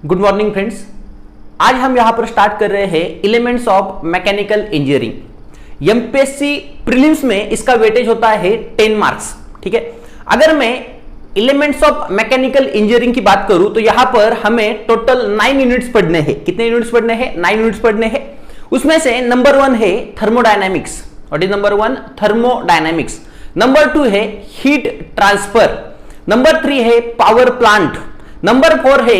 Good morning friends. आज हम यहां पर स्टार्ट कर रहे हैं elements of mechanical engineering. MPSC prelims में इसका वेटेज होता है 10 मार्क्स। ठीक है, अगर मैं एलिमेंट्स ऑफ मैकेनिकल इंजीनियरिंग की बात करूं तो यहां पर हमें टोटल 9 यूनिट्स पढ़ने हैं। कितने यूनिट्स पढ़ने हैं? 9 यूनिट्स पढ़ने हैं। उसमें से नंबर 1 है thermodynamics. What is number 1? Thermodynamics. Number 2 है हीट ट्रांसफर। नंबर 3 है पावर प्लांट। नंबर 4 है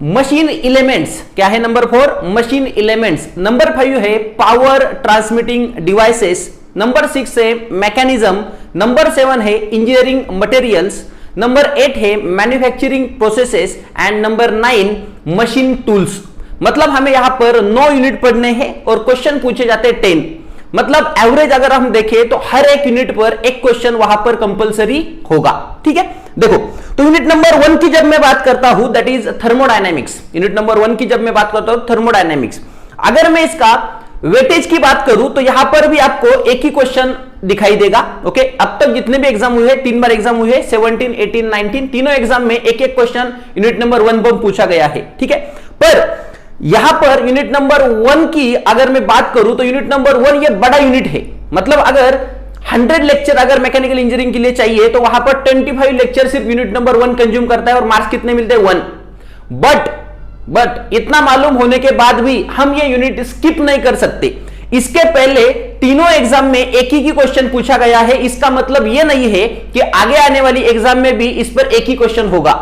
मशीन एलिमेंट्स। क्या है नंबर 4? Machine elements. नंबर 5 है पावर ट्रांसमिटिंग डिवाइसेस। नंबर 6 है मैकेनिज्म। नंबर 7 है इंजीनियरिंग मटेरियल्स। नंबर 8 है manufacturing processes and number 9 machine tools. मतलब हमें यहां पर 9 यूनिट पढ़ने हैं और क्वेश्चन पूछे जाते हैं 10। मतलब एवरेज अगर हम देखें तो हर एक यूनिट पर एक क्वेश्चन वहां पर कंपलसरी होगा। ठीक है, देखो तो यूनिट नंबर 1 की जब मैं बात करता हूं that is thermodynamics. Unit number 1 की जब मैं बात करता हूं थर्मोडायनेमिक्स, अगर मैं इसका वेटेज की बात करूं तो यहां पर भी आपको एक ही क्वेश्चन दिखाई देगा। ओके, अब तक जितने भी एग्जाम हुए, 3 बार एग्जाम हुए, 17, 18, 19, तीनों एग्जाम में एक एक क्वेश्चन यूनिट नंबर 1 पर पूछा गया है। ठीक है, पर यहां पर यूनिट नंबर 1 की अगर मैं बात करूं तो यूनिट नंबर 1 ये बड़ा यूनिट है। मतलब अगर 100 लेक्चर अगर मैकेनिकल इंजीनियरिंग के लिए चाहिए तो वहां पर 25 लेक्चर सिर्फ यूनिट नंबर 1 कंज्यूम करता है और मार्क्स कितने मिलते हैं? 1। बट इतना मालूम होने के बाद भी हम ये यूनिट स्किप नहीं कर सकते। इसके पहले तीनों एग्जाम में एक ही क्वेश्चन पूछा गया है। इसका मतलब यह नहीं है कि आगे आने वाली एग्जाम में भी इस पर एक ही क्वेश्चन होगा।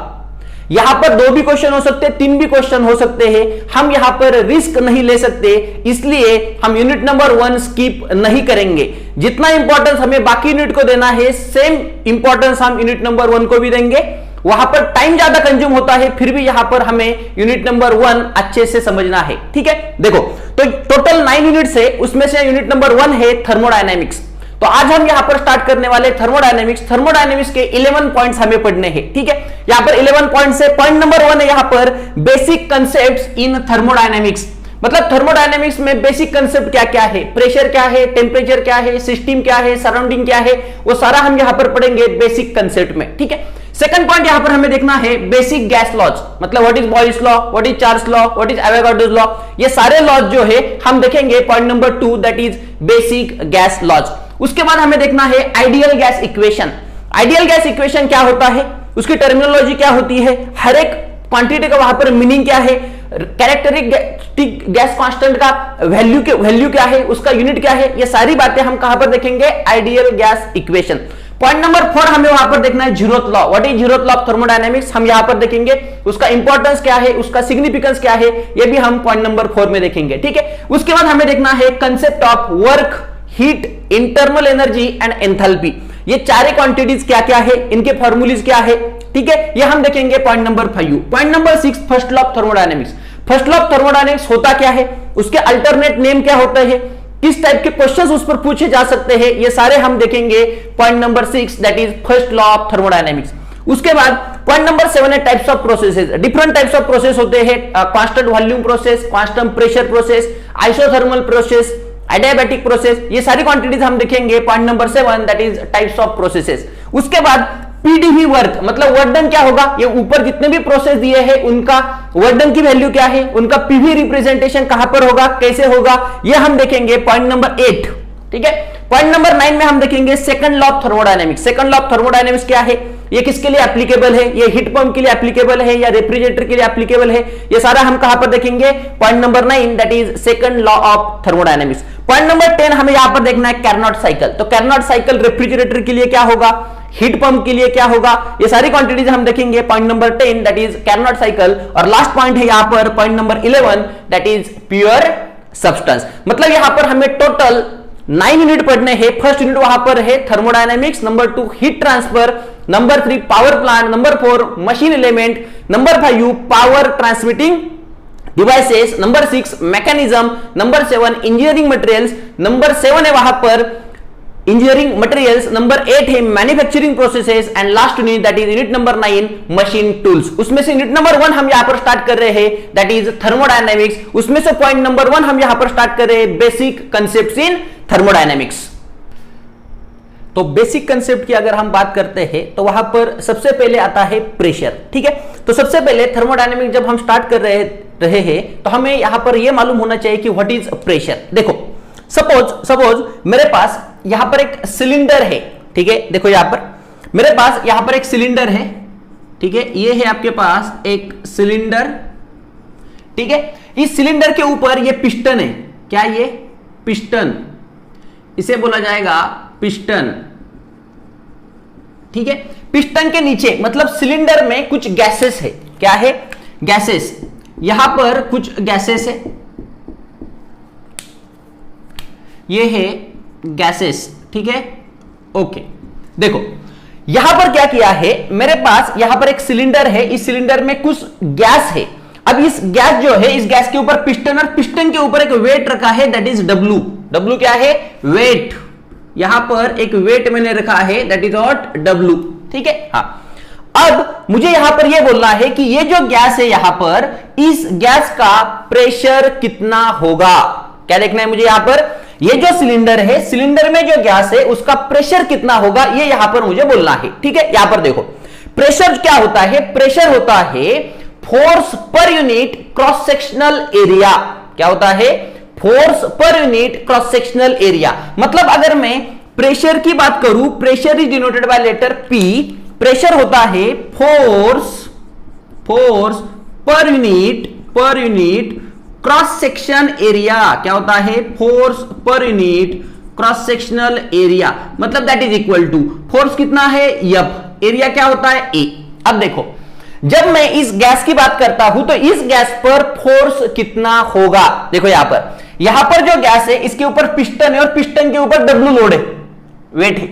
यहां पर 2 भी क्वेश्चन हो सकते हैं, 3 भी क्वेश्चन हो सकते हैं। हम यहां पर रिस्क नहीं ले सकते, इसलिए हम यूनिट नंबर 1 स्किप नहीं करेंगे। जितना इंपॉर्टेंस हमें बाकी यूनिट को देना है सेम इंपॉर्टेंस हम यूनिट नंबर 1 को भी देंगे। वहां पर टाइम ज्यादा कंज्यूम होता है, फिर भी यहां पर हमें यूनिट नंबर 1 अच्छे से समझना है। ठीक है, देखो तो टोटल 9 यूनिट्स है, उसमें से यूनिट नंबर 1 है थर्मोडायनेमिक्स। तो आज हम यहां पर स्टार्ट करने वाले थर्मोडायनेमिक्स। थर्मोडायनेमिक्स के 11 पॉइंट्स हमें पढ़ने हैं। ठीक है, यहां पर 11 पॉइंट्स है। पॉइंट नंबर 1 है यहां पर बेसिक कंसेप्ट्स इन थर्मोडायनेमिक्स। मतलब थर्मोडायनेमिक्स में बेसिक कंसेप्ट क्या क्या है, प्रेशर क्या है, टेम्परेचर क्या है, सिस्टम क्या है, सराउंडिंग क्या है, वो सारा हम यहां पर पढ़ेंगे बेसिक कंसेप्ट में। ठीक है, सेकंड पॉइंट यहां पर हमें देखना है बेसिक गैस लॉज। मतलब what is Boyle's law, what is Charles law, what is Avogadro's law, ये सारे लॉज जो है हम देखेंगे। Point number 2 that is basic gas laws. उसके बाद हमें देखना है ideal gas equation. Ideal gas equation क्या होता है, उसकी टर्मिनोलॉजी क्या होती है, हर एक क्वांटिटी का वहां पर मीनिंग क्या है, कैरेक्टरिस्टिक गैस कांस्टेंट का वैल्यू क्या है, उसका यूनिट क्या है, ये सारी बातें हम कहां पर देखेंगे? Ideal gas equation. Point number 4 हमें वहां पर देखना है zeroth law. What is zeroth law of thermodynamics, हम यहां पर देखेंगे। उसका इंपॉर्टेंस क्या है, उसका सिग्निफिकेंस क्या है, ये भी हम पॉइंट नंबर 4 में देखेंगे। ठीक है, उसके बाद हमें देखना है concept of work, heat, internal energy and enthalpy. ये चारे क्वांटिटीज क्या क्या है, इनके फॉर्मूलेज क्या है। ठीक है, ये हम देखेंगे point number 5। Point number 6 first law of thermodynamics. First law of thermodynamics होता क्या है, उसके अल्टरनेट नेम क्या होते हैं, किस टाइप के क्वेश्चंस उस पर पूछे जा सकते हैं, ये सारे हम देखेंगे point number 6 that is first law of thermodynamics. उसके बाद पॉइंट नंबर 7 है types of processes. Different types of process होते हैं, constant volume process, constant pressure process, isothermal process, adiabatic process, ये सारी क्वांटिटीज हम देखेंगे point number 7 that is types of processes. उसके बाद पीडीवी वर्क, मतलब वर्क डन क्या होगा, ये ऊपर जितने भी प्रोसेस दिए हैं उनका वर्क डन की वैल्यू क्या है, उनका पीवी रिप्रेजेंटेशन कहां पर होगा, कैसे होगा, ये हम देखेंगे पॉइंट नंबर 8। ठीक है, पॉइंट नंबर 9 में हम देखेंगे second law of thermodynamics. Second law of thermodynamics क्या है, ये किसके लिए एप्लीकेबल है, ये हीट पंप के लिए एप्लीकेबल है या रेफ्रिजरेटर के लिए एप्लीकेबल है, ये सारा हम कहां पर देखेंगे? Point number 9 that is second law of thermodynamics. Point number 10 हमें यहां पर देखना है कैरनॉट साइकिल। तो कैरनॉट साइकिल रेफ्रिजरेटर के लिए क्या होगा, हीट पंप के लिए क्या होगा, ये सारी क्वांटिटीज हम देखेंगे point number 10 that is Carnot cycle. और लास्ट पॉइंट है यहां पर point number 11 that is pure substance. मतलब यहां पर हमें टोटल 9 यूनिट पढ़ने हैं। फर्स्ट यूनिट वहां पर है thermodynamics, number 2 heat transfer, number 3 power plant, number 4 machine element, number 5 power transmitting devices, number 6 mechanism, number 7 engineering materials, number 7 है वहां पर इंजीनियरिंग मटेरियल्स, नंबर 8 है manufacturing processes and last unit that is unit number 9 machine tools. उसमें से unit number 1 हम यहां पर start कर रहे हैं दैट इज थर्मोडायनेमिक्स। उसमें से पॉइंट नंबर 1 हम यहां पर स्टार्ट कर रहे हैं बेसिक कंसेप्ट्स इन थर्मोडायनेमिक्स। तो बेसिक कंसेप्ट की अगर हम बात करते हैं तो वहां पर सबसे पहले आता है प्रेशर। ठीक है, तो सबसे पहले थर्मोडायनेमिक जब हम स्टार्ट कर रहे हैं तो हमें यहां पर यह मालूम होना चाहिए कि व्हाट इज प्रेशर। देखो सपोज मेरे पास यहां पर एक सिलेंडर है। ठीक है, देखो यहां पर मेरे पास यहां पर एक सिलेंडर है। ठीक है, ये है आपके पास एक सिलेंडर। ठीक है, इस सिलेंडर के ऊपर ये पिस्टन है। क्या ये पिस्टन, इसे बोला जाएगा पिस्टन। ठीक है, पिस्टन के नीचे मतलब सिलेंडर में कुछ गैसेस है। क्या है, गैसेस। यहां पर कुछ गैसेस है, ये है गैसेस। ठीक है, ओके। देखो यहां पर क्या किया है, मेरे पास यहां पर एक सिलेंडर है, इस सिलेंडर में कुछ गैस है। अब इस गैस जो है, इस गैस के ऊपर पिस्टन, और पिस्टन के ऊपर एक वेट रखा है, दैट इज डब्ल्यू। डब्ल्यू क्या है, वेट। यहां पर एक वेट मैंने रखा है, दैट इज व्हाट, डब्ल्यू। ठीक है, हाँ। अब मुझे यहां पर यह बोलना है कि ये जो गैस है यहां पर, इस गैस का प्रेशर कितना होगा। क्या देखना है मुझे यहां पर, ये जो सिलेंडर है, सिलेंडर में जो गैस है उसका प्रेशर कितना होगा, ये यहां पर मुझे बोलना है। ठीक है, यहां पर देखो प्रेशर क्या होता है, प्रेशर होता है force per unit cross sectional area. क्या होता है, force per unit cross sectional area. मतलब अगर मैं प्रेशर की बात करूं, pressure is denoted by letter P. Pressure होता है force per unit cross section area. क्या होता है, force per unit cross sectional area. मतलब that is equal to force कितना है, एफ, एरिया क्या होता है, ए। अब देखो जब मैं इस गैस की बात करता हूं तो इस गैस पर फोर्स कितना होगा। देखो यहां पर जो गैस है इसके ऊपर पिस्टन है और पिस्टन के ऊपर डब्ल्यू लोड है, वेट है।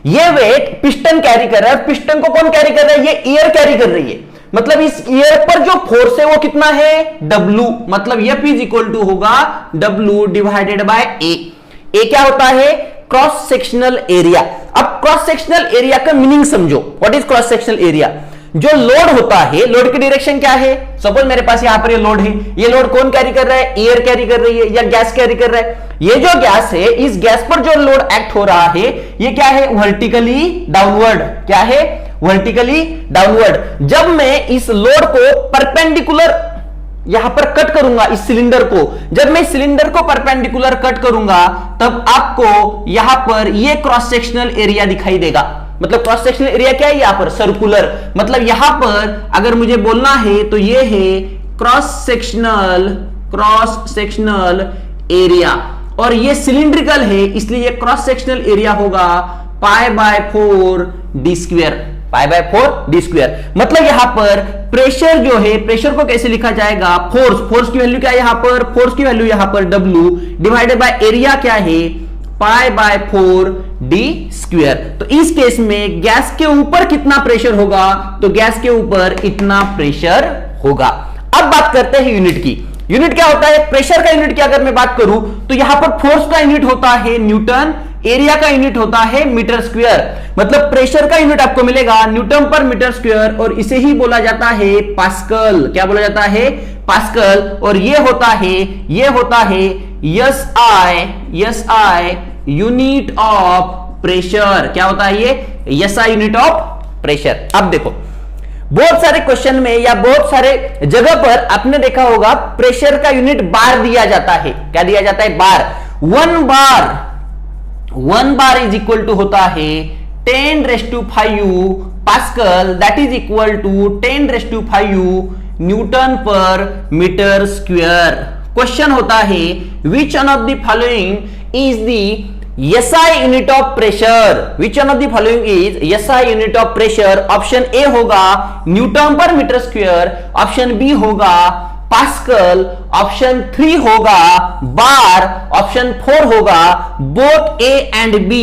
ये वेट पिस्टन कैरी कर रहा है और पिस्टन को कौन कैरी कर रहा है, ये एयर कैरी कर रही है। मतलब इस एयर पर जो फोर्स है वो कितना है, डब्ल्यू। मतलब एफ इज इक्वल टू होगा डब्ल्यू डिवाइडेड बाय ए। ए क्या होता है, क्रॉस सेक्शनल एरिया। अब क्रॉस सेक्शनल एरिया का मीनिंग समझो, what is cross sectional area. जो लोड होता है, लोड की डायरेक्शन क्या है, सपोज मेरे पास यहां पर ये लोड है, ये लोड कौन कैरी कर रहा है, एयर कैरी कर रही है या गैस कैरी कर रहा है। ये जो गैस है, इस गैस पर जो लोड एक्ट हो रहा है ये क्या है, वर्टिकली डाउनवर्ड। क्या है, वर्टिकली डाउनवर्ड। जब मैं इस लोड को परपेंडिकुलर यहां पर कट करूंगा, इस सिलेंडर को, जब मैं सिलेंडर को परपेंडिकुलर कट करूंगा तब आपको यहां पर ये क्रॉस सेक्शनल एरिया दिखाई देगा। मतलब क्रॉस सेक्शनल एरिया क्या है, यहां पर सर्कुलर। मतलब यहां पर अगर मुझे बोलना है तो ये है क्रॉस सेक्शनल एरिया, और ये सिलिंड्रिकल है इसलिए ये क्रॉस सेक्शनल एरिया होगा pi by 4 D square. Pi by 4 D square. मतलब यहां पर प्रेशर जो है, प्रेशर को कैसे लिखा जाएगा, फोर्स की वैल्यू क्या है यहां पर, फोर्स की वैल्यू यहां पर डब्ल्यू डिवाइडेड बाय एरिया क्या है, पाई बाय 4 डी स्क्वायर। तो इस केस में गैस के ऊपर कितना प्रेशर होगा, तो गैस के ऊपर इतना प्रेशर होगा। अब बात करते हैं यूनिट की। यूनिट क्या होता है, प्रेशर का यूनिट की अगर मैं बात करूं तो यहां पर फोर्स का यूनिट होता है न्यूटन, एरिया का यूनिट होता है मीटर स्क्वायर। मतलब प्रेशर का यूनिट आपको मिलेगा न्यूटन पर मीटर स्क्वायर, और इसे ही बोला जाता है पास्कल। क्या बोला जाता है, पास्कल। और ये होता है SI यूनिट ऑफ प्रेशर। क्या होता है ये, SI यूनिट ऑफ प्रेशर। अब देखो बहुत सारे क्वेश्चन में या बहुत सारे जगह पर आपने देखा होगा प्रेशर का यूनिट बार दिया जाता है। क्या दिया जाता है, bar. 1 bar is equal to होता है 10⁵ pascal, that is equal to 10⁵ newton per metre square. Question होता है which one of the following is the SI unit of pressure, which one of the following is SI unit of pressure. Option A होगा newton per metre square, option B होगा pascal, option 3 होगा bar, option 4 होगा both A and B,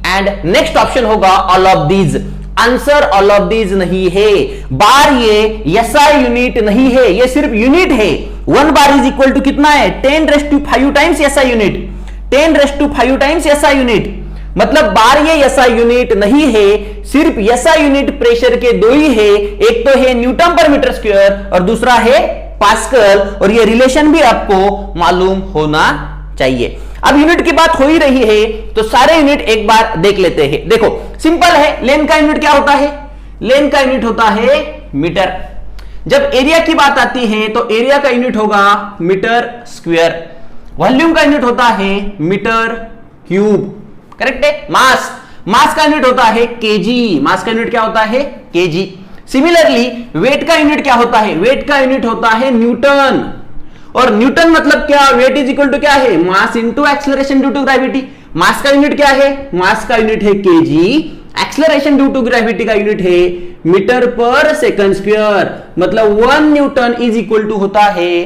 and next option होगा all of these. Answer all of these नहीं है। बार ये SI unit नहीं है, ये सिर्फ यूनिट है। 1 बार इज इक्वल टू कितना है, 10⁵ times SI unit, 10⁵ times SI unit. मतलब बार ये SI यूनिट नहीं है, सिर्फ SI यूनिट प्रेशर के दो ही है, एक तो है न्यूटन पर मीटर स्क्वायर और दूसरा है पास्कल, और ये रिलेशन भी आपको मालूम होना चाहिए। अब यूनिट की बात हो ही रही है तो सारे यूनिट एक बार देख लेते हैं। देखो सिंपल है, लेन का यूनिट क्या होता है? लेन का यूनिट होता है मीटर। जब एरिया की बात आती है तो एरिया का यूनिट होगा मीटर स्क्वायर। वॉल्यूम का यूनिट होता है मीटर क्यूब, करेक्ट है। मास का यूनिट होता है केजी, मास का यूनिट क्या होता है? केजी। सिमिलरली वेट का यूनिट क्या होता है? वेट का यूनिट होता है न्यूटन। और न्यूटन मतलब क्या? वेट इज इक्वल टू क्या है? Mass into acceleration due to gravity. Mass का यूनिट क्या है? मास का यूनिट है KG, acceleration due to gravity का यूनिट है मीटर पर सेकंड स्क्वायर। मतलब 1 न्यूटन इज इक्वल टू होता है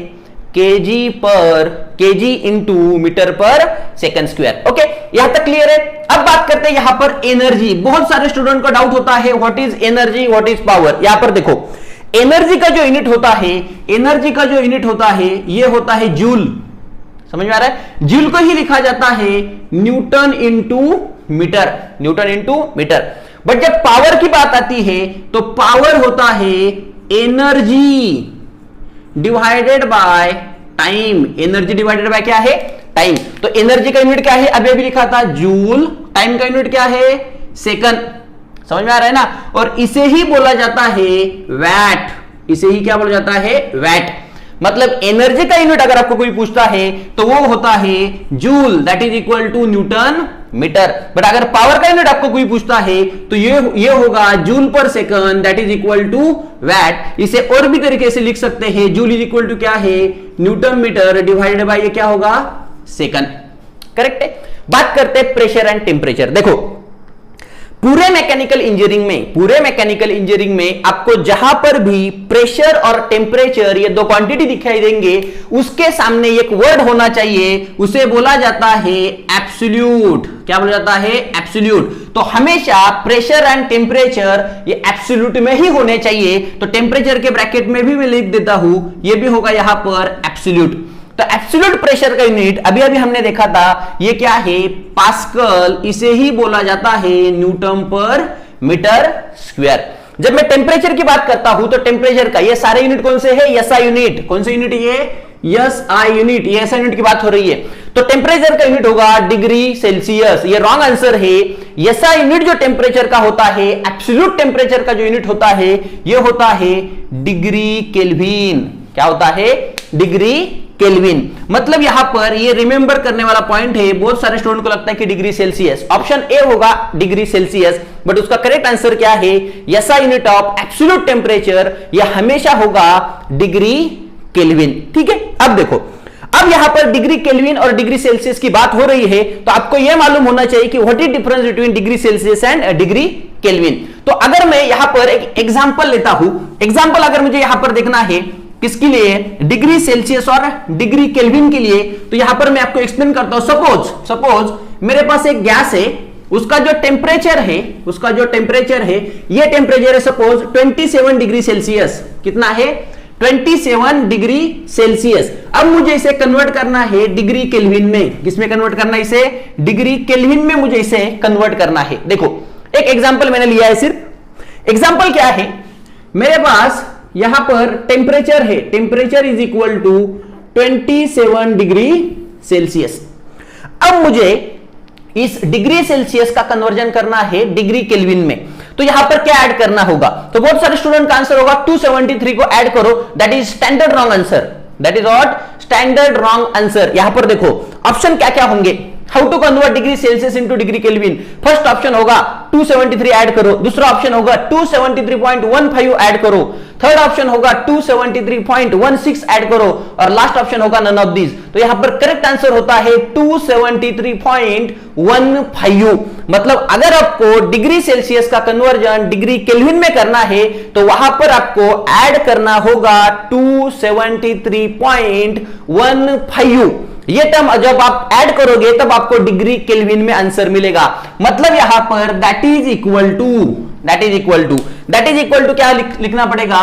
KG into metre per second square. Okay, यहां तक क्लियर है। अब बात करते हैं यहां पर एनर्जी। बहुत सारे स्टूडेंट को डाउट होता है what is energy, what is power. यहां पर देखो एनर्जी का जो यूनिट होता है, एनर्जी का जो यूनिट होता है ये होता है जूल। समझ में आ रहा है? जूल को ही लिखा जाता है newton into metre, newton into metre. But जब पावर की बात आती है तो पावर होता है energy divided by time. Energy divided by क्या है? टाइम। तो एनर्जी का यूनिट क्या है? अभी अभी लिखा था जूल। टाइम का यूनिट क्या है? सेकंड। समझ में आ रहा है ना? और इसे ही बोला जाता है वैट। इसे ही क्या बोला जाता है? वैट। मतलब एनर्जी का यूनिट अगर आपको कोई पूछता है तो वो होता है joule, that is equal to newton metre. But अगर पावर का यूनिट आपको कोई पूछता है तो ये होगा joule per second, that is equal to watt. इसे और भी तरीके से लिख सकते हैं, जूल इज इक्वल टू क्या है? न्यूटन मीटर डिवाइडेड बाय ये क्या होगा? सेकंड। करेक्ट है। बात करते हैं प्रेशर एंड टेम्परेचर। देखो पूरे मैकेनिकल इंजीनियरिंग में आपको जहां पर भी प्रेशर और टेम्परेचर ये दो क्वांटिटी दिखाई देंगे उसके सामने एक वर्ड होना चाहिए, उसे बोला जाता है एब्सोल्यूट। क्या बोला जाता है? एब्सोल्यूट। तो हमेशा प्रेशर एंड टेम्परेचर ये एब्सोल्यूट में ही होने चाहिए। तो टेम्परेचर के ब्रैकेट में भी मैं लिख देता हूं, ये भी होगा यहां पर एब्सोल्यूट। तो एब्सोल्यूट प्रेशर का यूनिट अभी अभी हमने देखा था, ये क्या है? पास्कल। इसे ही बोला जाता है न्यूटन पर मीटर स्क्वायर। जब मैं टेम्परेचर की बात करता हूं तो टेम्परेचर का ये सारे यूनिट कौन से है? SI unit. कौन से यूनिट? ये एसआई यूनिट। ये एसआई यूनिट की बात हो रही है। तो टेम्परेचर का यूनिट होगा डिग्री सेल्सियस। ये रॉन्ग आंसर है। एसआई यूनिट जो टेम्परेचर का होता है, एब्सोल्यूट टेम्परेचर का जो यूनिट होता है ये होता है डिग्री केल्विन। क्या होता है? Degree kelvin. मतलब यहां पर ये रिमेंबर करने वाला पॉइंट है, बहुत सारे स्टूडेंट को लगता है कि डिग्री सेल्सियस। ऑप्शन ए होगा डिग्री सेल्सियस, बट उसका करेक्ट आंसर क्या है? SI unit of absolute temperature ये हमेशा होगा डिग्री केल्विन। ठीक है। अब देखो, अब यहां पर डिग्री केल्विन और डिग्री सेल्सियस की बात हो रही है तो आपको यह मालूम होना चाहिए कि what is difference between degree Celsius and degree kelvin. तो अगर मैं यहां पर एक एग्जांपल लेता हूं, एग्जांपल अगर मुझे यहां पर देखना है किसके लिए? डिग्री सेल्सियस और डिग्री केल्विन के लिए, तो यहां पर मैं आपको एक्सप्लेन करता हूं। सपोज मेरे पास एक गैस है, उसका जो टेम्परेचर है ये टेम्परेचर है सपोज 27 डिग्री सेल्सियस। कितना है? 27 डिग्री सेल्सियस। अब मुझे इसे कन्वर्ट करना है डिग्री केल्विन में। किसमें कन्वर्ट करना है इसे? डिग्री केल्विन में मुझे इसे कन्वर्ट करना है। देखो एक एग्जांपल मैंने लिया है सिर्फ। एग्जांपल क्या है? मेरे पास यहां पर टेम्परेचर है, temperature is equal to 27 degree Celsius. अब मुझे इस डिग्री सेल्सियस का कन्वर्जन करना है डिग्री केल्विन में। तो यहां पर क्या ऐड करना होगा? तो बहुत सारे स्टूडेंट का आंसर होगा 273 को ऐड करो, that is standard wrong answer. That is what? Standard wrong answer. यहां पर देखो ऑप्शन क्या क्या होंगे, how to convert degree Celsius into degree Kelvin. First option होगा 273 ऐड करो, दूसरा ऑप्शन होगा 273.15 ऐड करो, थर्ड ऑप्शन होगा 273.16 ऐड करो और लास्ट ऑप्शन होगा नन ऑफ दीज। तो यहां पर करेक्ट आंसर होता है 273.15। मतलब अगर आपको डिग्री सेल्सियस का कन्वर्जन डिग्री केल्विन में करना है तो वहां पर आपको ऐड करना होगा 273.15। ये टर्म जब आप ऐड करोगे तब आपको डिग्री केल्विन में आंसर मिलेगा। मतलब यहां पर दैट इज इक्वल टू क्या लिखना पड़ेगा?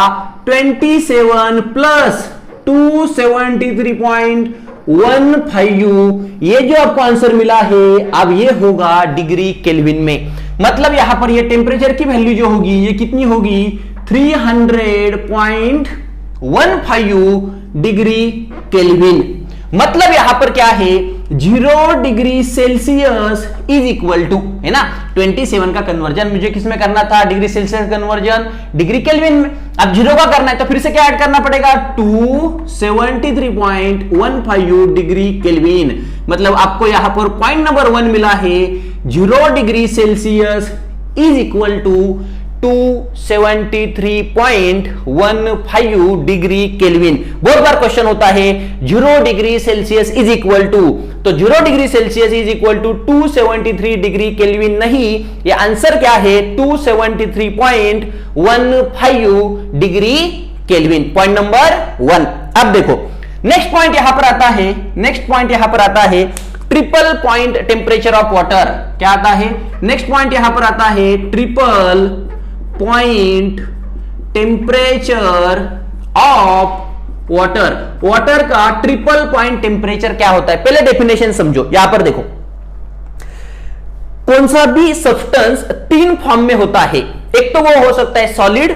27 प्लस 273.15। ये जो आपको आंसर मिला है अब ये होगा डिग्री केल्विन में। मतलब यहां पर ये टेम्परेचर की वैल्यू जो होगी ये कितनी होगी? 300.15 डिग्री केल्विन। मतलब यहां पर क्या है? 0 degree Celsius is equal to, है ना, 27 का कन्वर्जन मुझे किसमें करना था, degree Celsius conversion degree Kelvin में। अब 0 का करना है तो फिर से क्या ऐड करना पड़ेगा, 273.15 डिग्री केल्विन। मतलब आपको यहां पर पॉइंट नंबर 1 मिला है, 0 degree Celsius is equal to 273.15 degree Kelvin. बहुत बार क्वेश्चन होता है 0 degree Celsius is equal to, तो 0 degree Celsius is equal to 273 degree Kelvin नहीं, ये आंसर क्या है 273.15 डिग्री केल्विन, पॉइंट नंबर 1। अब देखो नेक्स्ट पॉइंट यहां पर आता है, नेक्स्ट पॉइंट यहां पर आता है triple point temperature of water. क्या आता है, नेक्स्ट पॉइंट यहां पर आता है triple point temperature of water. Water का ट्रिपल पॉइंट टेम्परेचर क्या होता है, पहले डेफिनेशन समझो। यहां पर देखो कौन सा भी सब्सटेंस 3 फॉर्म में होता है, एक तो वो हो सकता है सॉलिड,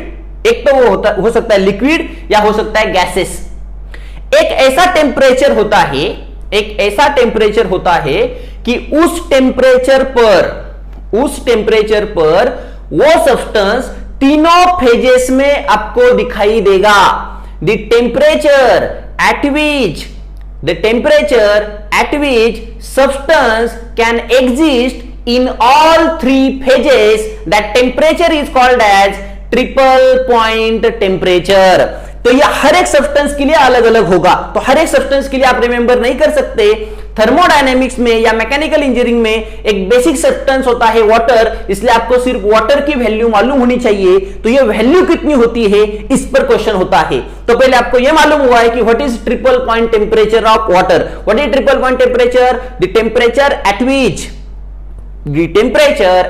एक तो वो हो सकता है लिक्विड, या हो सकता है गैसेस। एक ऐसा टेम्परेचर होता है, एक ऐसा टेम्परेचर होता है कि उस टेम्परेचर पर वो सब्सटेंस तीनों फेजेस में आपको दिखाई देगा। The temperature at which substance can exist in all 3 phases, that temperature is called as triple point temperature. तो ये हर एक सब्सटेंस के लिए अलग अलग होगा, तो हर एक सब्सटेंस के लिए आप रिमेंबर नहीं कर सकते। थर्मोडायनेमिक्स में या मैकेनिकल इंजीनियरिंग में एक बेसिक सब्सटेंस होता है वाटर, इसलिए आपको सिर्फ वाटर की वैल्यू मालूम होनी चाहिए। तो ये वैल्यू कितनी होती है इस पर क्वेश्चन होता है। तो पहले आपको ये मालूम हुआ है कि what is triple point temperature of water. What is triple point temperature, the temperature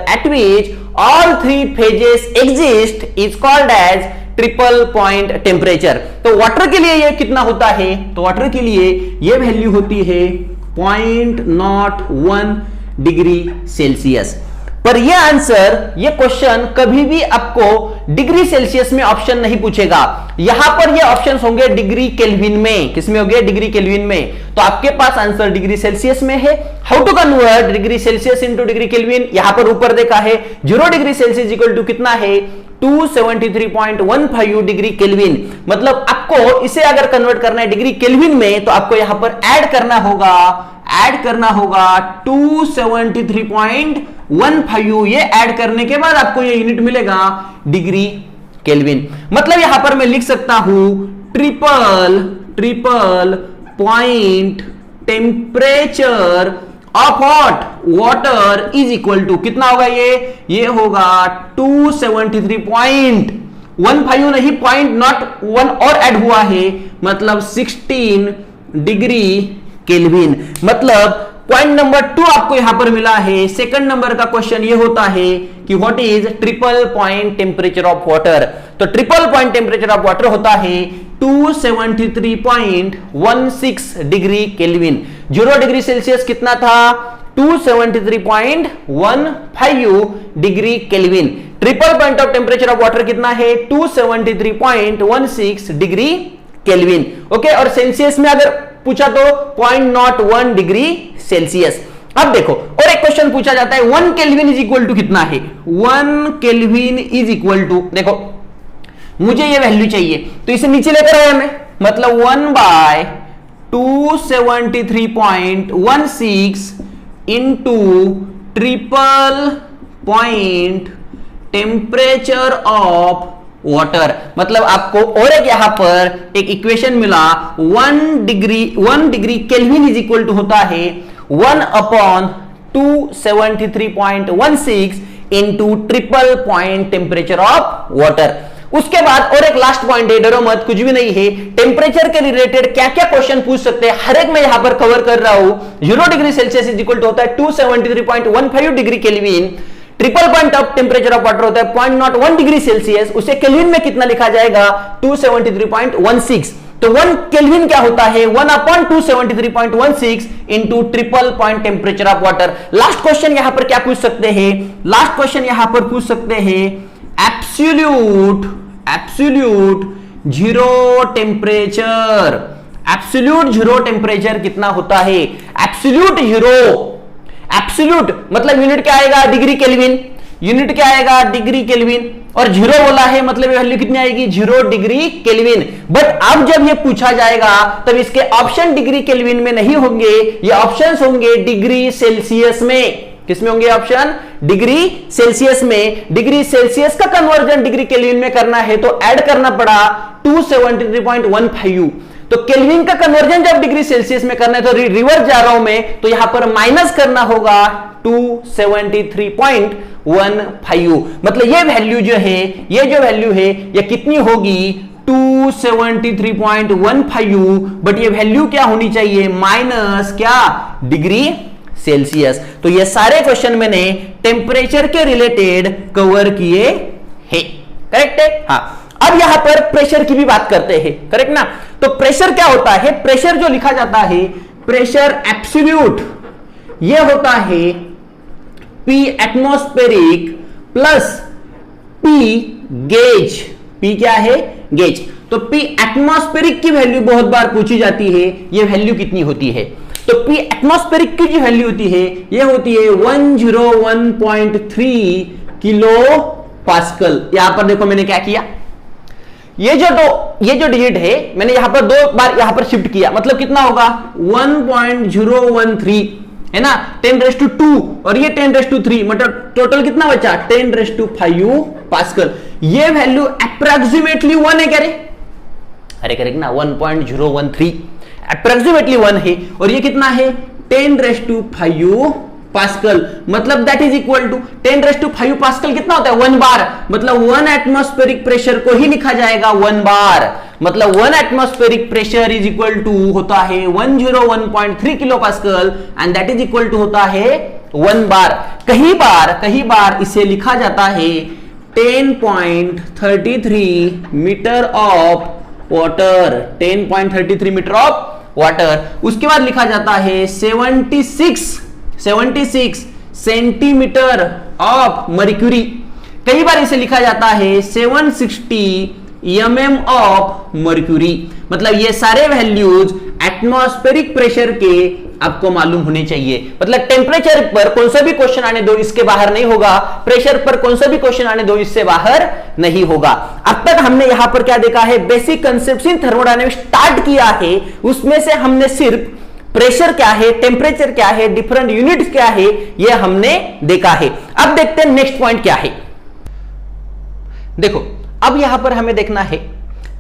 at which all 3 phases exist is called as triple point temperature. तो वाटर के लिए ये कितना होता है, तो वाटर के लिए ये वैल्यू होती है 0.01 डिग्री सेल्सियस। पर ये आंसर, ये क्वेश्चन कभी भी आपको डिग्री सेल्सियस में ऑप्शन नहीं पूछेगा। यहां पर ये ऑप्शंस होंगे डिग्री केल्विन में। किसमें होंगे, डिग्री केल्विन में। तो आपके पास आंसर डिग्री सेल्सियस में है। How to convert degree Celsius into degree Kelvin, यहां पर ऊपर देखा है 0 डिग्री सेल्सियस इक्वल टू कितना है 273.15 डिग्री केल्विन। मतलब आपको इसे अगर कन्वर्ट करना है डिग्री केल्विन में, तो आपको यहां पर ऐड करना होगा 273.15। ये ऐड करने के बाद आपको ये यूनिट मिलेगा डिग्री केल्विन। मतलब यहां पर मैं लिख सकता हूं triple point temperature of hot water is equal to कितना होगा, ये होगा 273.15 नहीं, पॉइंट नॉट 1 और ऐड हुआ है, मतलब 16 डिग्री केल्विन। मतलब पॉइंट नंबर 2 आपको यहां पर मिला है। सेकंड नंबर का क्वेश्चन ये होता है कि what is triple point temperature of water. तो triple point temperature of water होता है 273.16 डिग्री केल्विन। 0 डिग्री सेल्सियस कितना था, 273.15 degree kelvin. Triple point of temperature of water कितना है 273.16 डिग्री केल्विन। ओके, और सेल्सियस में अगर पूछा तो 0.01 डिग्री सेल्सियस। अब देखो और एक क्वेश्चन पूछा जाता है 1 केल्विन इज इक्वल टू कितना है। 1 केल्विन इज इक्वल टू, देखो मुझे ये वैल्यू चाहिए तो इसे नीचे लेकर आया मैं, मतलब 1/273.16 into triple point temperature of water. मतलब आपको और एक यहां पर एक इक्वेशन मिला 1 degree kelvin is equal to होता है 1/273.16 into triple point temperature of water. उसके बाद और एक लास्ट पॉइंट है, डरो मत, कुछ भी नहीं है। टेम्परेचर के रिलेटेड क्या क्या क्वेश्चन पूछ सकते हैं हर एक मैं यहां पर कवर कर रहा हूं। 0 degree Celsius is equal to होता है 273.15 degree kelvin. Triple point of temperature of water होता है 0.01 डिग्री सेल्सियस। उसे केल्विन में कितना लिखा जाएगा 273.16। तो 1 केल्विन क्या होता है 1/273.16 into triple point temperature of water. Last question यहां पर क्या पूछ सकते हैं, लास्ट क्वेश्चन यहां पर पूछ सकते हैं absolute zero temperature absolute zero temperature कितना होता है? एब्सोल्यूट जीरो, एब्सोल्यूट मतलब यूनिट क्या आएगा? Degree kelvin. यूनिट क्या आएगा? Degree kelvin. और जीरो बोला है मतलब वैल्यू कितनी आएगी? 0 डिग्री केल्विन। बट अब जब ये पूछा जाएगा तब इसके ऑप्शन डिग्री केल्विन में नहीं होंगे, ये ऑप्शंस होंगे डिग्री सेल्सियस में। किसमें होंगे ऑप्शन? डिग्री सेल्सियस में। डिग्री सेल्सियस का कन्वर्जन डिग्री केल्विन में करना है तो ऐड करना पड़ा 273.15। तो केल्विन का कन्वर्जन जब डिग्री सेल्सियस में करना है तो रिवर्स जा रहा हूं मैं, तो यहां पर माइनस करना होगा 273.15। मतलब ये वैल्यू जो है, ये जो वैल्यू है ये कितनी होगी? 273.15। बट ये वैल्यू क्या होनी चाहिए? माइनस क्या? Degree Celsius. तो ये सारे क्वेश्चन मैंने टेम्परेचर के रिलेटेड कवर किए हैं। करेक्ट है? हाँ। अब यहां पर प्रेशर की भी बात करते हैं, करेक्ट ना? तो प्रेशर क्या होता है? प्रेशर जो लिखा जाता है, प्रेशर एब्सोल्यूट, ये होता है P atmospheric plus P gauge. P क्या है? गेज। तो P एटमॉस्फेरिक की वैल्यू बहुत बार पूछी जाती है, ये वैल्यू कितनी होती है? तो P एटमॉस्फेरिक की जो वैल्यू होती है ये होती है 101.3 किलो पास्कल। यहां पर देखो मैंने क्या किया, ये जो डिजिट है मैंने यहां पर 2 बार यहां पर शिफ्ट किया, मतलब कितना होगा? 1.013 है ना, 10⁻², और ये 10⁻3, मतलब टोटल कितना बचा? 10⁵ पास्कल। ये वैल्यू अप्रोक्सीमेटली 1 है क्या रे? अरे करेक्ट ना, 1.013 अप्रोक्सीमेटली 1 है। और ये कितना है? 10⁵ पास्कल। मतलब that is equal to 10⁵ pascal कितना होता है? 1 बार। मतलब 1 एटमॉस्फेरिक प्रेशर को ही लिखा जाएगा 1 बार। मतलब 1 atmospheric pressure is equal to होता है 101.3 kilo pascal and that is equal to होता है 1 बार। कई बार इसे लिखा जाता है 10.33 metre of water. 10.33 metre of water. उसके बाद लिखा जाता है 76 सेंटीमीटर ऑफ मर्क्यूरी। कई बार इसे लिखा जाता है 760 mm ऑफ मर्क्यूरी। मतलब ये सारे वैल्यूज एटमॉस्फेरिक प्रेशर के आपको मालूम होने चाहिए। मतलब टेम्परेचर पर कौन सा भी क्वेश्चन आने दो इसके बाहर नहीं होगा, प्रेशर पर कौन सा भी क्वेश्चन आने दो इससे बाहर नहीं होगा। अब तक हमने यहां पर क्या देखा है? Basic concept in thermodynamics start किया है, उसमें से हमने सिर्फ प्रेशर क्या है, टेम्परेचर क्या है, डिफरेंट यूनिट्स क्या है, ये हमने देखा है। अब देखते हैं नेक्स्ट पॉइंट क्या है। देखो अब यहां पर हमें देखना है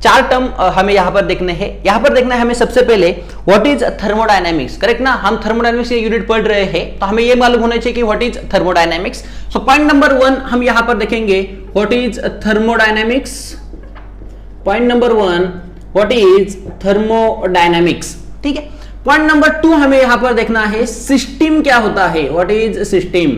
4 टर्म हमें यहां पर देखने हैं। यहां पर देखना है हमें सबसे पहले व्हाट इज थर्मोडायनेमिक्स। करेक्ट ना, हम थर्मोडायनेमिक्स ये यूनिट पढ़ रहे हैं तो हमें ये मालूम होना चाहिए कि what is thermodynamics. So point number 1 हम यहां पर देखेंगे what is thermodynamics. Point number 1 what is thermodynamics. ठीक है। पॉइंट नंबर 2 हमें यहां पर देखना है सिस्टम क्या होता है, व्हाट इज सिस्टम।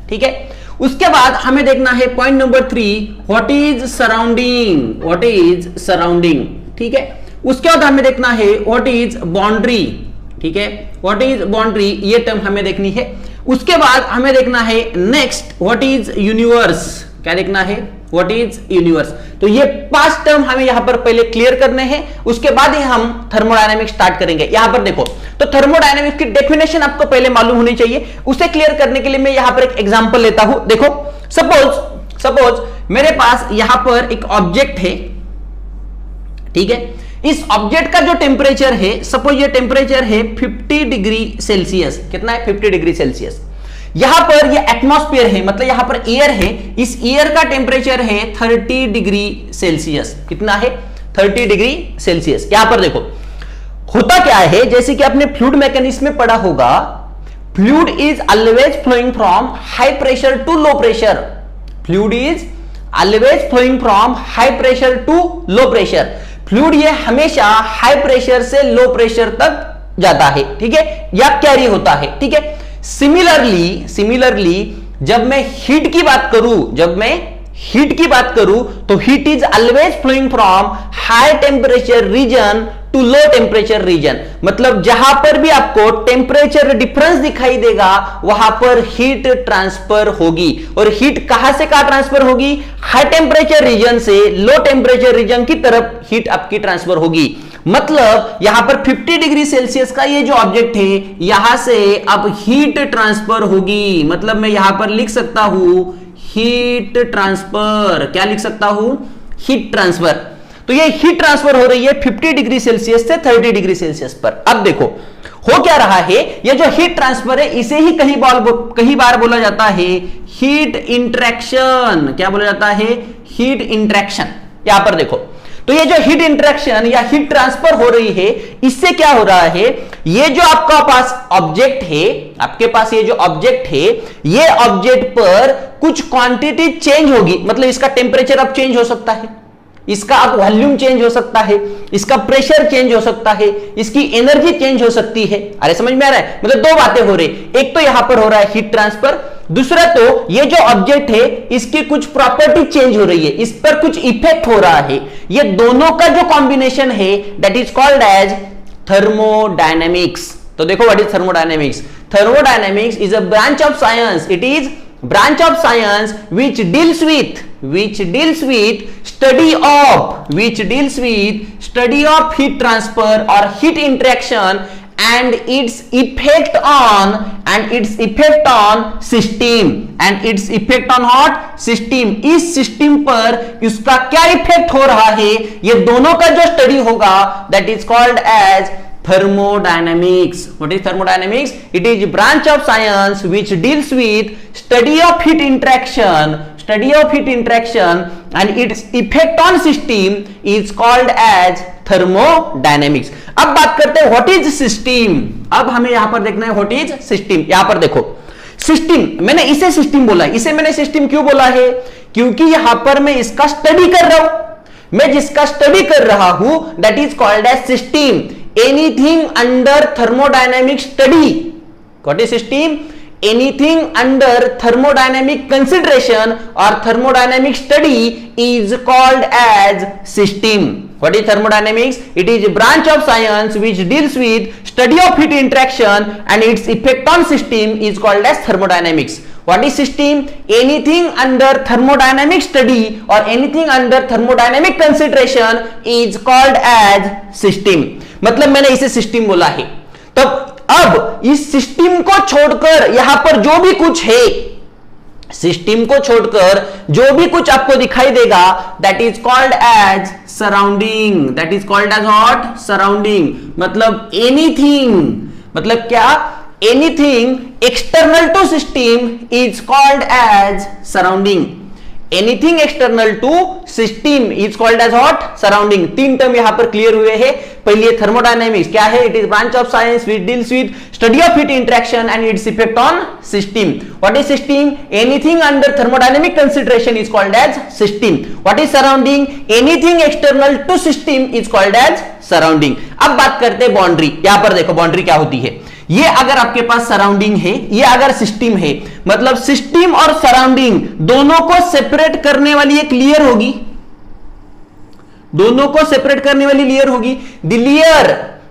ठीक है। उसके बाद हमें देखना है point number 3 what is surrounding, what is surrounding. ठीक है। उसके बाद हमें देखना है व्हाट इज बाउंड्री। ठीक है, व्हाट इज बाउंड्री, ये टर्म हमें देखनी है। उसके बाद हमें देखना है नेक्स्ट व्हाट इज यूनिवर्स। क्या देखना है? What is universe. तो ये 5 टर्म हमें यहां पर पहले क्लियर करने हैं, उसके बाद ही हम थर्मोडायनेमिक्स स्टार्ट करेंगे। यहां पर देखो तो थर्मोडायनेमिक्स की डेफिनेशन आपको पहले मालूम होनी चाहिए। उसे क्लियर करने के लिए मैं यहां पर एक एग्जांपल लेता हूं। देखो सपोज मेरे पास यहां पर एक ऑब्जेक्ट है। ठीक है। इस ऑब्जेक्ट का जो टेम्परेचर है, सपोज ये टेम्परेचर है 50 डिग्री सेल्सियस। कितना है? 50 डिग्री सेल्सियस। यहां पर ये एटमॉस्फेयर है, मतलब यहां पर एयर है। इस एयर का टेम्परेचर है 30 डिग्री सेल्सियस। कितना है? 30 डिग्री सेल्सियस। यहां पर देखो होता क्या है, जैसे कि आपने फ्लूइड मैकेनिज्म में पढ़ा होगा, fluid is always flowing from high pressure to low pressure. Fluid is always flowing from high pressure to low pressure. Fluid ये हमेशा हाई प्रेशर से लो प्रेशर तक जाता है। ठीक है, या कैरी होता है। ठीक है। सिमिलरली जब मैं हीट की बात करूं तो heat is always flowing from high temperature region to low temperature region. मतलब जहां पर भी आपको टेम्परेचर डिफरेंस दिखाई देगा वहां पर हीट ट्रांसफर होगी। और हीट कहां से कहां ट्रांसफर होगी? हाई टेम्परेचर रीजन से लो टेम्परेचर रीजन की तरफ हीट आपकी ट्रांसफर होगी। मतलब यहां पर 50 डिग्री सेल्सियस का ये जो ऑब्जेक्ट है यहां से अब हीट ट्रांसफर होगी, मतलब मैं यहां पर लिख सकता हूं हीट ट्रांसफर। क्या लिख सकता हूं? Heat transfer. तो ये हीट ट्रांसफर हो रही है 50 डिग्री सेल्सियस से 30 डिग्री सेल्सियस पर। अब देखो हो क्या रहा है, ये जो हीट ट्रांसफर है इसे ही कई बार बोला जाता है हीट इंटरेक्शन। क्या बोला जाता है? Heat interaction. यहां पर देखो, तो ये जो हीट इंटरेक्शन या हीट ट्रांसफर हो रही है, इससे क्या हो रहा है, ये जो आपका पास ऑब्जेक्ट है, आपके पास ये जो ऑब्जेक्ट है, ये ऑब्जेक्ट पर कुछ क्वांटिटी चेंज होगी, मतलब इसका टेम्परेचर अब चेंज हो सकता है, इसका अब वॉल्यूम चेंज हो सकता है, इसका प्रेशर चेंज हो सकता है, इसकी एनर्जी चेंज हो सकती है। अरे समझ में आ रहा है? मतलब दो बातें हो रही, एक तो यहां पर हो रहा है हीट ट्रांसफर, दूसरा तो ये जो ऑब्जेक्ट है इसकी कुछ प्रॉपर्टी चेंज हो रही है, इस पर कुछ इफेक्ट हो रहा है। ये दोनों का जो कॉम्बिनेशन है that is called as thermodynamics. तो देखो what is thermodynamics? Thermodynamics is a branch of science. It is branch of science which deals with study of heat transfer or heat interaction and its effect on system and its effect on what? System. इस system पर इसका क्या effect हो रहा है, ये दोनों का जो स्टडी होगा that is called as thermodynamics. What is thermodynamics? It is a branch of science which deals with study of heat interaction and its effect on system is called as thermodynamics. अब बात करते हैं what is system. अब हमें यहां पर देखना है what is system. यहां पर देखो सिस्टम, मैंने इसे सिस्टम बोला, इसे मैंने सिस्टम क्यों बोला है? क्योंकि यहां पर मैं इसका स्टडी कर रहा हूं, मैं जिसका स्टडी कर रहा हूं that is called as system. Anything under thermodynamic study. What is system? Anything under thermodynamic consideration or thermodynamic study is called as system. What is thermodynamics? It is a branch of science which deals with study of heat interaction and its effect on system is called as thermodynamics. What is system? Anything under thermodynamic study or anything under thermodynamic consideration is called as system. मतलब मैंने इसे system बोला है। तब अब इस system को छोड़कर यहां पर जो भी कुछ है, सिस्टम को छोड़कर जो भी कुछ आपको दिखाई देगा that is called as surrounding. That is called as what? Surrounding. मतलब एनीथिंग, मतलब क्या? Anything external to system is called as surrounding. Anything external to system is called as what? Surrounding. तीन टर्म यहां पर क्लियर हुए हैं. पहले thermodynamics क्या है? It is branch of science which deals with study of heat interaction and its effect on system. What is system? Anything under thermodynamic consideration is called as system. What is surrounding? Anything external to system is called as surrounding. अब बात करते हैं boundary. यहां पर देखो boundary क्या होती है. ये अगर आपके पास सराउंडिंग है, ये अगर सिस्टम है, मतलब सिस्टम और सराउंडिंग दोनों को सेपरेट करने वाली एक लेयर होगी, दोनों को सेपरेट करने वाली लेयर होगी.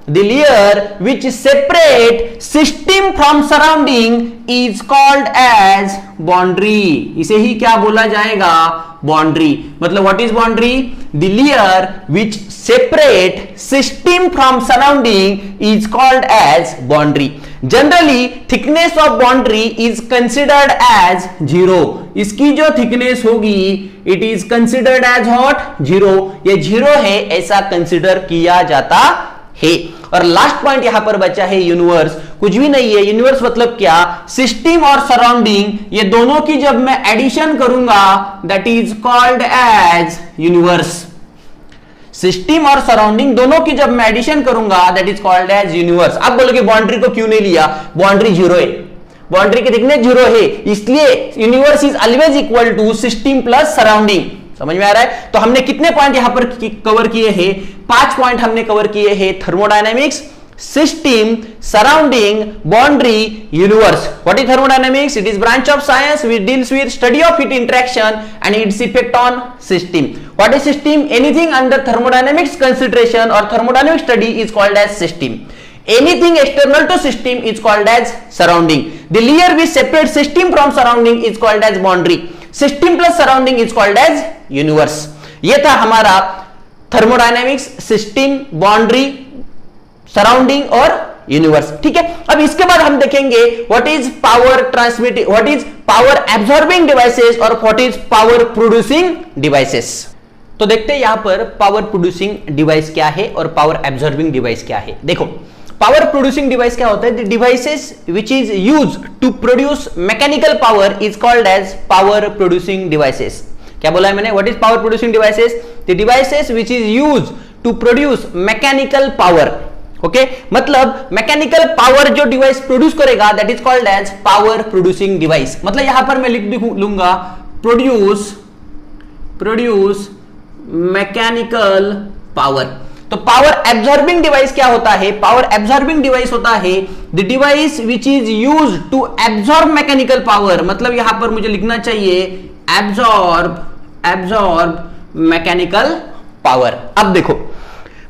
The layer which separate system from surrounding is called as boundary. इसे ही क्या बोला जाएगा? बाउंड्री. मतलब what is boundary? The layer which separate system from surrounding is called as boundary. Generally thickness of boundary is considered as 0. इसकी जो thickness होगी it is considered as what? 0. ये 0 है ऐसा कंसिडर किया जाता है. और लास्ट पॉइंट यहां पर बचा है यूनिवर्स. कुछ भी नहीं है. यूनिवर्स मतलब क्या? सिस्टम और सराउंडिंग ये दोनों की जब मैं एडिशन करूंगा that is called as universe. System और सराउंडिंग दोनों की जब मैं एडिशन करूंगा that is called as universe. अब बोलोगे बाउंड्री को क्यों नहीं लिया? बाउंड्री 0 है, बाउंड्री की थिकनेस 0 है, इसलिए universe is always equal to system plus surrounding. समझ में आ रहा है? तो हमने कितने पॉइंट यहां पर कवर किए हैं? 5 पॉइंट हमने कवर किए हैं. Thermodynamics, system, surrounding, boundary, universe. What is thermodynamics? It is branch of science which deals with study of heat interaction and its effect on system. What is system? Anything under thermodynamics consideration और thermodynamic study is called as system. Anything external to system is called as surrounding. The layer which separates system from surrounding is called as boundary. System plus surrounding is called as universe. ये था हमारा thermodynamics, system, boundary, surrounding और universe. ठीक है, अब इसके बाद हम देखेंगे what is power transmitting, what is power absorbing devices और what is power producing devices. तो देखते हैं यहां पर पावर प्रोड्यूसिंग डिवाइस क्या है और पावर एब्सॉर्बिंग डिवाइस क्या है। देखो, पावर प्रोड्यूसिंग डिवाइस क्या होता है? The devices which is used to produce mechanical power is called as power producing devices. क्या बोला है मैंने? What is power producing devices? The devices which is used to produce mechanical power. Okay, मतलब mechanical power जो device produce करेगा that is called as power producing device. मतलब यहां पर मैं लिख लूंगा प्रोड्यूस मैकेनिकल पावर। तो पावर एब्सॉर्बिंग डिवाइस क्या होता है? पावर एब्सॉर्बिंग डिवाइस होता है the device which is used to absorb mechanical power. मतलब यहां पर मुझे लिखना चाहिए एब्सॉर्ब मैकेनिकल पावर। अब देखो,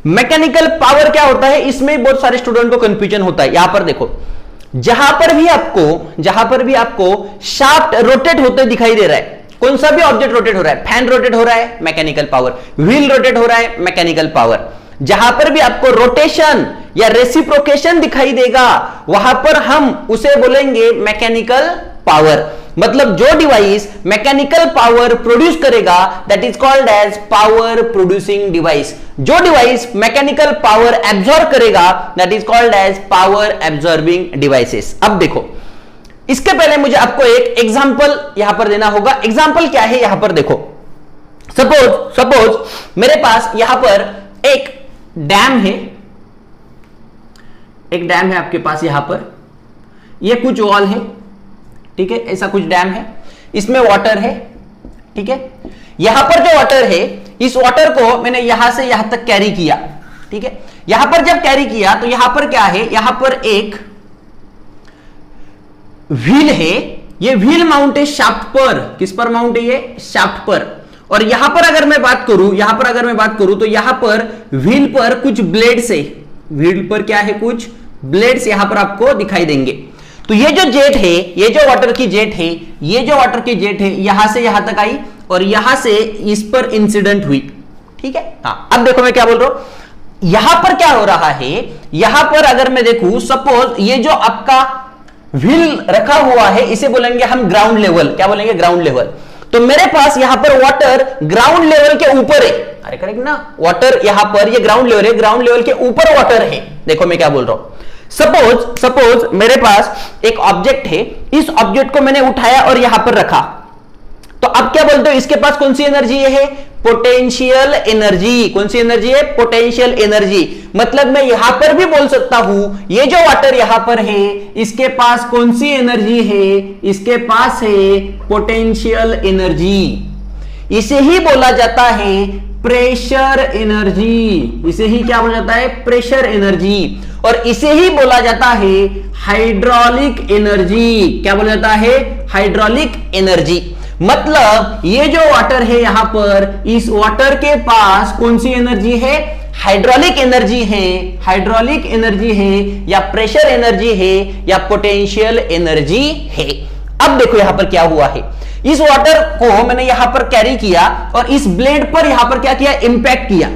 मैकेनिकल पावर क्या होता है, इसमें बहुत सारे स्टूडेंट को कंफ्यूजन होता है। यहां पर देखो, जहां पर भी आपको शाफ्ट रोटेट होते दिखाई दे रहा है, कौन सा भी ऑब्जेक्ट रोटेट हो रहा है, फैन रोटेट हो रहा है, मैकेनिकल पावर, व्हील रोटेट हो रहा है, मैकेनिकल पावर। जहां पर भी आपको रोटेशन या रेसिप्रोकेशन दिखाई देगा वहां पर हम उसे बोलेंगे मैकेनिकल पावर। मतलब जो डिवाइस मैकेनिकल पावर प्रोड्यूस करेगा that is called as power producing device. जो डिवाइस मैकेनिकल पावर एब्सॉर्ब करेगा that is called as power absorbing devices. अब देखो, इसके पहले मुझे आपको एक एग्जांपल यहां पर देना होगा। एग्जांपल क्या है? यहां पर देखो, सपोज मेरे पास यहां पर एक डैम है आपके पास, यहां पर ये कुछ वॉल है, ठीक है, ऐसा कुछ डैम है, इसमें वाटर है, ठीक है। यहां पर जो वाटर है, इस वाटर को मैंने यहां से यहां तक कैरी किया, ठीक है। यहां पर जब कैरी किया तो यहां पर क्या है? यहां पर एक व्हील है, ये व्हील माउंट है शाफ्ट पर। किस पर माउंट है? ये शाफ्ट पर। और यहां पर अगर मैं बात करूं तो यहां पर व्हील पर कुछ ब्लेड्स है, व्हील पर क्या है? कुछ ब्लेड्स यहां पर आपको दिखाई देंगे। तो ये जो जेट है, ये जो वाटर की जेट है, यहां से यहां तक आई और यहां से इस पर इंसिडेंट हुई, ठीक है। हाँ, अब देखो मैं क्या बोल रहा हूं, यहां पर क्या हो रहा है? यहां पर अगर मैं देखूं, सपोज ये जो आपका व्हील रखा हुआ है इसे बोलेंगे हम ग्राउंड लेवल। क्या बोलेंगे? Ground level. तो मेरे पास यहां पर वाटर ग्राउंड लेवल के ऊपर है, अरे करेक्ट ना, वाटर यहां पर ये ग्राउंड लेवल है, ग्राउंड लेवल के ऊपर वाटर है। देखो मैं क्या बोल रहा हूं, सपोज मेरे पास एक ऑब्जेक्ट है, इस ऑब्जेक्ट को मैंने उठाया और यहां पर रखा, तो अब क्या बोलते हो? इसके पास कौन सी एनर्जी है? Potential energy. कौन सी एनर्जी है? Potential energy. मतलब मैं यहां पर भी बोल सकता हूं, ये जो वाटर यहां पर है इसके पास कौन सी एनर्जी है? इसके पास है पोटेंशियल एनर्जी। इसे ही बोला जाता है प्रेशर एनर्जी। इसे ही क्या बोला जाता है? Pressure energy. और इसे ही बोला जाता है हाइड्रोलिक एनर्जी। क्या बोला जाता है? Hydraulic energy. मतलब ये जो वाटर है यहां पर, इस वाटर के पास कौन सी एनर्जी है? हाइड्रोलिक एनर्जी है, हाइड्रोलिक एनर्जी है या प्रेशर एनर्जी है या पोटेंशियल एनर्जी है। अब देखो यहां पर क्या हुआ है, इस वाटर को मैंने यहां पर कैरी किया और इस ब्लेड पर यहां पर क्या किया? इंपैक्ट किया।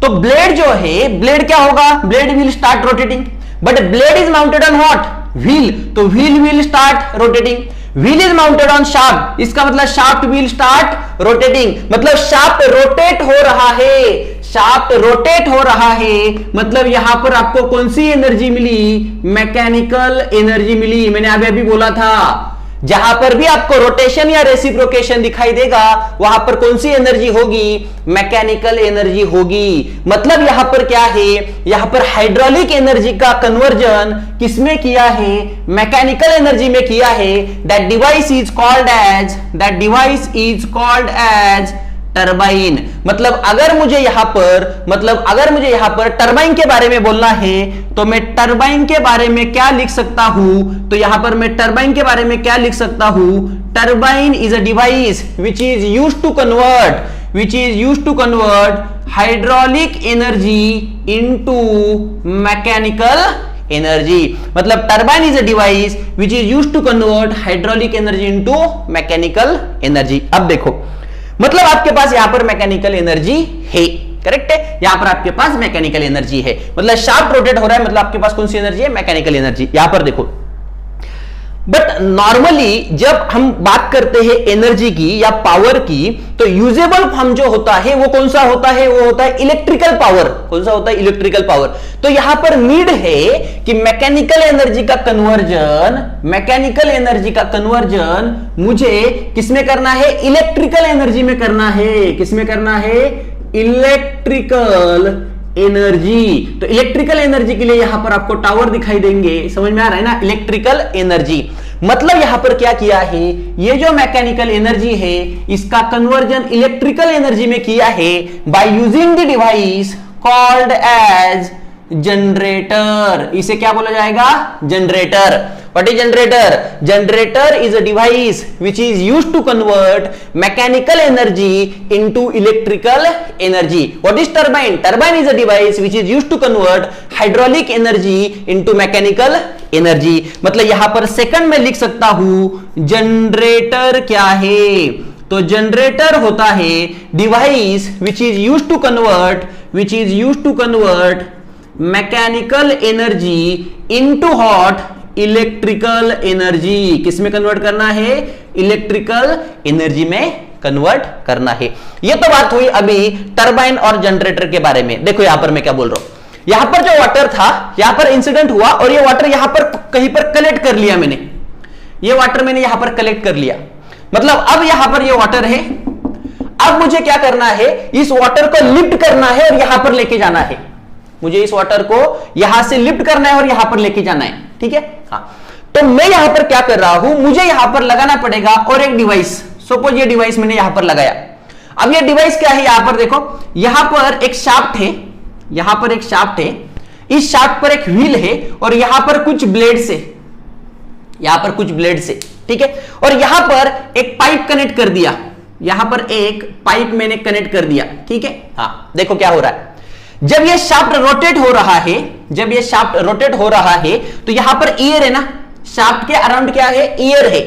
तो ब्लेड जो है, ब्लेड क्या होगा? Blade will start rotating, but blade is mounted on what? Wheel. तो wheel will start rotating. Wheel is mounted on shaft, इसका मतलब शाफ्ट विल स्टार्ट रोटेटिंग। मतलब शाफ्ट रोटेट हो रहा है, शाफ्ट रोटेट हो रहा है। मतलब यहां पर आपको कौन सी एनर्जी मिली? मैकेनिकल एनर्जी मिली। मैंने अभी बोला था, जहां पर भी आपको रोटेशन या रेसिप्रोकेशन दिखाई देगा वहां पर कौन सी एनर्जी होगी? मैकेनिकल एनर्जी होगी। मतलब यहां पर क्या है? यहां पर हाइड्रोलिक एनर्जी का कन्वर्जन किसमें किया है? मैकेनिकल एनर्जी में किया है। That device is called as turbine. मतलब अगर मुझे यहां पर टरबाइन के बारे में बोलना है तो मैं टरबाइन के बारे में क्या लिख सकता हूं? तो यहां पर मैं टरबाइन के बारे में क्या लिख सकता हूं? Turbine is a device which is used to convert hydraulic energy into mechanical energy. मतलब turbine is a device which is used to convert hydraulic energy into mechanical energy. अब देखो, मतलब आपके पास यहां पर मैकेनिकल एनर्जी है। करेक्ट है। यहां पर आपके पास मैकेनिकल एनर्जी है, मतलब शाफ्ट रोटेट हो रहा है, मतलब आपके पास कौन सी एनर्जी है, मैकेनिकल एनर्जी। यहां पर देखो, बट नॉर्मली जब हम बात करते हैं एनर्जी की या पावर की, तो यूजेबल फॉर्म जो होता है वो कौन सा होता है, वो होता है इलेक्ट्रिकल पावर। कौन सा होता है, इलेक्ट्रिकल पावर। तो यहां पर नीड है कि मैकेनिकल एनर्जी का कन्वर्जन मुझे किसमें करना है, इलेक्ट्रिकल एनर्जी में करना है। किसमें करना है, इलेक्ट्रिकल एनर्जी। तो इलेक्ट्रिकल एनर्जी के लिए यहां पर आपको टावर दिखाई देंगे, समझ में आ रहा है ना, इलेक्ट्रिकल एनर्जी। मतलब यहां पर क्या किया है, ये जो मैकेनिकल एनर्जी है इसका कन्वर्जन इलेक्ट्रिकल एनर्जी में किया है by using the device called as generator. इसे क्या बोला जाएगा, generator. What is generator? Generator is a device which is used to convert mechanical energy into electrical energy. What is turbine? Turbine is a device which is used to convert hydraulic energy into mechanical energy. मतलब यहां पर second में लिख सकता हूं generator क्या है, तो जनरेटर होता है device which is used to convert mechanical energy into hot electrical energy. किसमें कन्वर्ट करना है, इलेक्ट्रिकल एनर्जी में कन्वर्ट करना है। यह तो बात हुई अभी टरबाइन और जनरेटर के बारे में। देखो यहां पर मैं क्या बोल रहा हूं, यहां पर जो वाटर था, यहां पर इंसिडेंट हुआ और ये वाटर यहां पर कहीं पर कलेक्ट कर लिया मैंने, ये वाटर मैंने यहां पर कलेक्ट कर लिया। मतलब अब यहां पर ये वाटर है, अब मुझे क्या करना है, इस वाटर को लिफ्ट करना है और यहां पर लेके जाना है। मुझे इस वाटर को यहां से लिफ्ट करना है और यहां पर लेके जाना है, ठीक है। हाँ, तो मैं यहां पर क्या कर रहा हूं, मुझे यहां पर लगाना पड़ेगा और एक डिवाइस। सपोज ये डिवाइस मैंने यहां पर लगाया। अब ये डिवाइस क्या है, यहां पर देखो, यहां पर एक शाफ्ट है, यहां पर एक शाफ्ट है, इस शाफ्ट पर एक व्हील है और यहां पर कुछ ब्लेड से, यहां पर कुछ ब्लेड से, ठीक है। और यहां पर एक पाइप कनेक्ट कर दिया, यहां पर एक पाइप मैंने कनेक्ट कर दिया, ठीक है। हाँ, देखो क्या हो रहा है, जब ये शाफ्ट रोटेट हो रहा है, जब ये शाफ्ट रोटेट हो रहा है तो यहां पर ईयर है ना, शाफ्ट के अराउंड क्या है, ईयर है।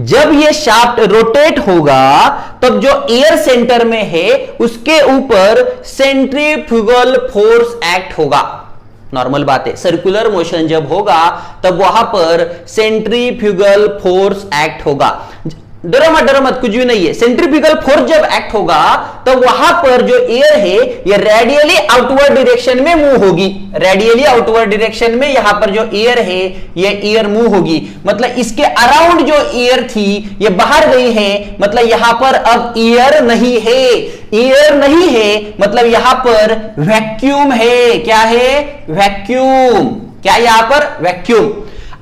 जब ये शाफ्ट रोटेट होगा तब जो एयर सेंटर में है उसके ऊपर सेंट्रीफ्यूगल फोर्स एक्ट होगा। नॉर्मल बात है, सर्कुलर मोशन जब होगा तब वहां पर सेंट्रीफ्यूगल फोर्स एक्ट होगा। डरो मत, कुछ भी नहीं है। सेंट्रीफ्यूगल फोर्स जब एक्ट होगा तो वहां पर जो एयर है ये रेडियली आउटवर्ड डायरेक्शन में मूव होगी। रेडियली आउटवर्ड डायरेक्शन में यहां पर जो एयर है ये एयर मूव होगी। मतलब इसके अराउंड जो एयर थी ये बाहर गई है, मतलब यहां पर अब एयर नहीं है। एयर नहीं है मतलब यहां पर वैक्यूम है। क्या है, वैक्यूम। क्या यहां पर, वैक्यूम।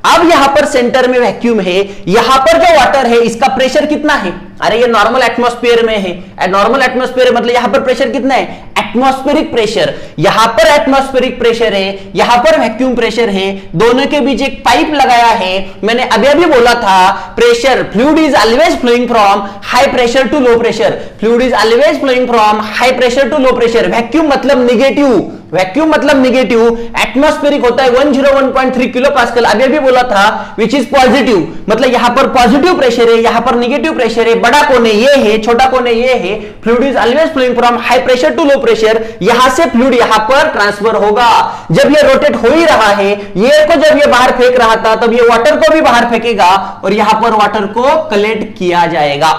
अब यहां पर सेंटर में वैक्यूम है, यहां पर जो वाटर है इसका प्रेशर कितना है, अरे ये नॉर्मल एटमॉस्फेयर में है। नॉर्मल एटमॉस्फेयर मतलब यहां पर प्रेशर कितना है, एटमॉस्फेरिक प्रेशर। यहां पर एटमॉस्फेरिक प्रेशर है, यहां पर वैक्यूम प्रेशर है, दोनों के बीच एक पाइप लगाया है। मैंने अभी अभी बोला था pressure, fluid is always flowing from high pressure to low pressure. Fluid is always flowing from high pressure to low pressure. Vacuum मतलब निगेटिव, वैक्यूम मतलब निगेटिव। एटमॉस्फेरिक होता है 101.3 किलो पास्कल, अभी अभी बोला था, विच इज पॉजिटिव। मतलब यहां पर पॉजिटिव प्रेशर है, यहां पर निगेटिव प्रेशर है। बड़ा कोने ये है, छोटा कोने ये है। Fluid is always flowing from high pressure to low pressure. यहां से फ्लूइड यहां पर ट्रांसफर होगा। जब ये रोटेट हो ही रहा है, एयर को जब ये बाहर फेंक रहा था तब ये वाटर को भी बाहर फेंकेगा और यहां पर वाटर को कलेक्ट किया जाएगा।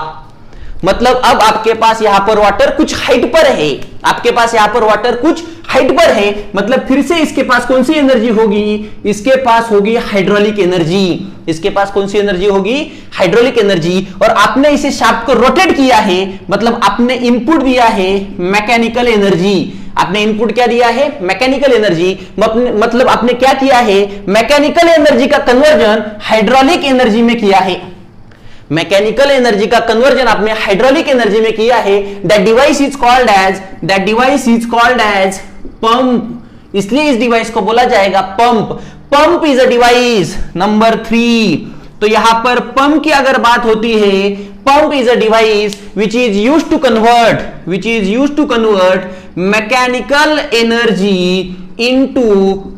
मतलब अब आपके पास यहां पर वाटर कुछ हाइट पर है, आपके पास यहां पर वाटर कुछ हाइट पर है। मतलब फिर से इसके पास कौन सी एनर्जी होगी, इसके पास होगी हाइड्रोलिक एनर्जी। इसके पास कौन सी एनर्जी होगी, हाइड्रोलिक एनर्जी। और आपने इसे शाफ्ट को रोटेट किया है, मतलब आपने इनपुट दिया है मैकेनिकल एनर्जी। आपने इनपुट क्या दिया है, मैकेनिकल एनर्जी। मतलब आपने क्या किया है, मैकेनिकल एनर्जी का कन्वर्जन हाइड्रोलिक एनर्जी में किया है। मैकेनिकल एनर्जी का कन्वर्जन आपने हाइड्रोलिक एनर्जी में किया है। That device is called as pump. इसलिए इस डिवाइस को बोला जाएगा pump. Pump is a device. Number 3, तो यहां पर पंप की अगर बात होती है, pump is a device which is used to convert mechanical energy into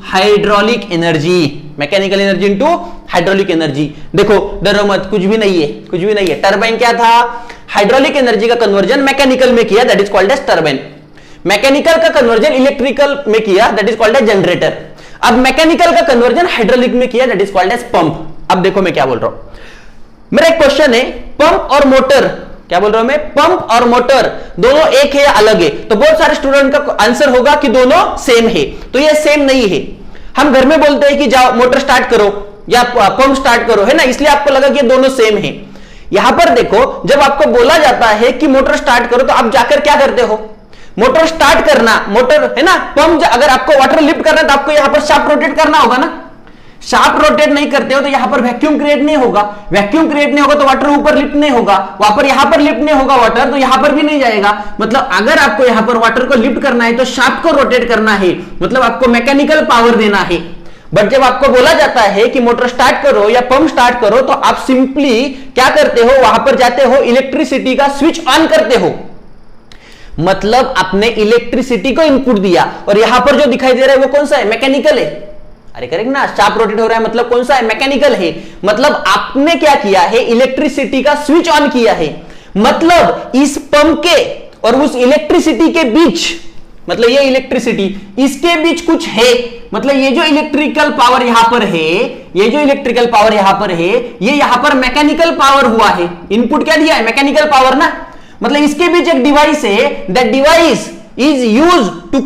hydraulic energy. Mechanical energy into hydraulic energy. देखो डरो मत, कुछ भी नहीं है, कुछ भी नहीं है। टरबाइन क्या था, हाइड्रोलिक एनर्जी का कन्वर्जन मैकेनिकल में किया, that is called as turbine. Mechanical का कन्वर्जन इलेक्ट्रिकल में किया, that is called as generator. अब मैकेनिकल का कन्वर्जन हाइड्रोलिक में किया, that is called as pump. अब देखो मैं क्या बोल रहा हूं, मेरा एक क्वेश्चन है, पंप और मोटर, क्या बोल रहा हूं मैं, पंप और मोटर दोनों एक है या अलग है? तो बहुत सारे स्टूडेंट का आंसर होगा कि दोनों सेम है। तो ये सेम नहीं है। हम घर में बोलते हैं कि जाओ मोटर स्टार्ट करो या पंप स्टार्ट करो, है ना, इसलिए आपको लगा कि दोनों सेम है। यहां पर देखो, जब आपको बोला जाता है कि मोटर स्टार्ट करो तो आप जाकर क्या करते हो, मोटर स्टार्ट करना, मोटर है ना, पंप, अगर आपको वाटर लिफ्ट करना है तो आपको यहां पर शाफ्ट रोटेट करना होगा ना। शाफ्ट रोटेट नहीं करते हो तो यहां पर वैक्यूम क्रिएट नहीं होगा, वैक्यूम क्रिएट नहीं होगा तो वाटर ऊपर लिफ्ट नहीं होगा, वहां पर यहां पर लिफ्ट नहीं होगा वाटर, तो यहां पर भी नहीं जाएगा। मतलब अगर आपको यहां पर वाटर को लिफ्ट करना है तो शाफ्ट को रोटेट करना है, मतलब आपको मैकेनिकल पावर देना है। बट जब आपको बोला जाता है कि मोटर स्टार्ट करो या पंप स्टार्ट करो तो आप सिंपली क्या करते हो, वहां पर जाते हो, इलेक्ट्रिसिटी का स्विच ऑन करते हो, मतलब आपने इलेक्ट्रिसिटी को इनपुट दिया। और यहां पर जो दिखाई दे रहा है वो कौन सा है, मैकेनिकल है। अरे करेक्ट ना, शाफ्ट रोटेट हो रहा है मतलब कौन सा है, मैकेनिकल है। मतलब आपने क्या किया है, इलेक्ट्रिसिटी का स्विच ऑन किया है। मतलब इस पंप के और उस इलेक्ट्रिसिटी के बीच, मतलब ये इलेक्ट्रिसिटी, इसके बीच कुछ है। मतलब ये जो इलेक्ट्रिकल पावर यहां पर है, ये जो इलेक्ट्रिकल पावर यहां पर है, ये यहां पर मैकेनिकल पावर हुआ है। इनपुट क्या दिया है, मैकेनिकल पावर ना। मतलब इसके बीच एक डिवाइस है, that device is used to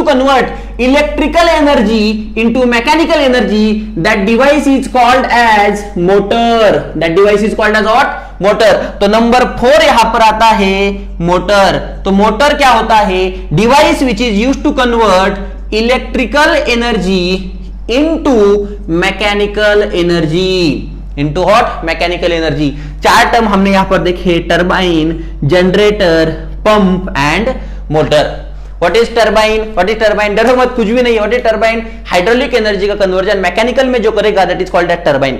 convert electrical energy into mechanical energy. That device is called as motor. That device is called as what? Motor. तो नंबर 4 यहां पर आता है मोटर। तो मोटर क्या होता है, device which is used to convert electrical energy into mechanical energy, into what, mechanical energy. 4 term हमने यहां पर देखे, turbine, generator, pump and motor. What is turbine, what is turbine, डरो मत, कुछ भी नहीं। What is turbine, hydraulic energy का कन्वर्जन मैकेनिकल में जो करेगा that is called as turbine.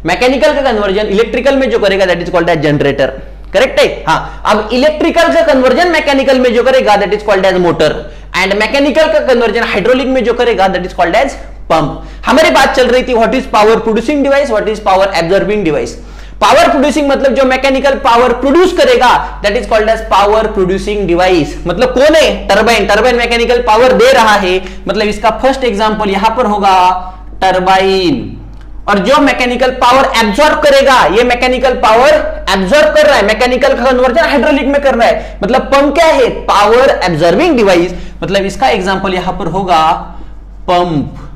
Mechanical का कन्वर्जन इलेक्ट्रिकल में जो करेगा that is called as generator. Correct है, हाँ। अब इलेक्ट्रिकल का कन्वर्जन मैकेनिकल में जो करेगा that is called as motor, and mechanical का कन्वर्जन हाइड्रोलिक में जो करेगा that is called as pump. हमारी बात चल रही थी what is power producing device, what is power absorbing device. Power producing मतलब जो मैकेनिकल पावर प्रोड्यूस करेगा that is called as power producing device. मतलब कौन है, टरबाइन। टरबाइन मैकेनिकल पावर दे रहा है, मतलब इसका फर्स्ट एग्जांपल यहां पर होगा टरबाइन। और जो मैकेनिकल पावर एब्जॉर्ब करेगा, ये मैकेनिकल पावर एब्जॉर्ब कर रहा है, मैकेनिकल का कन्वर्जन हाइड्रोलिक में कर रहा है। मतलब पंप क्या है, पावर एब्जॉर्बिंग डिवाइस। मतलब इसका एग्जांपल यहां पर होगा पंप।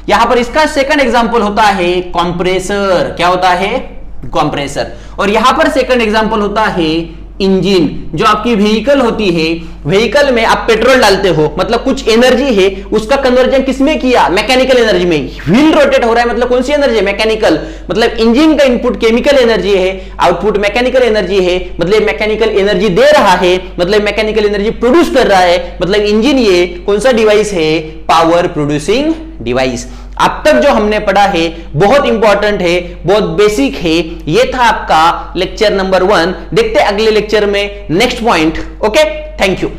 यहां पर इसका सेकंड एग्जांपल होता है कंप्रेसर। क्या होता है, कंप्रेसर। और यहां पर सेकंड एग्जांपल होता है इंजन। जो आपकी व्हीकल होती है, व्हीकल में आप पेट्रोल डालते हो, मतलब कुछ एनर्जी है, उसका कन्वर्जन किसमें किया, मैकेनिकल एनर्जी में। व्हील रोटेट हो रहा है मतलब कौन सी एनर्जी है, मैकेनिकल। मतलब इंजन का इनपुट केमिकल एनर्जी है, आउटपुट मैकेनिकल एनर्जी है। मतलब मैकेनिकल एनर्जी दे रहा है, मतलब मैकेनिकल एनर्जी प्रोड्यूस कर रहा है। मतलब इंजन ये कौन सा डिवाइस है, पावर प्रोड्यूसिंग डिवाइस। अब तक जो हमने पढ़ा है बहुत इंपॉर्टेंट है, बहुत बेसिक है। ये था आपका लेक्चर नंबर 1। देखते हैं अगले लेक्चर में next point. Okay, thank you.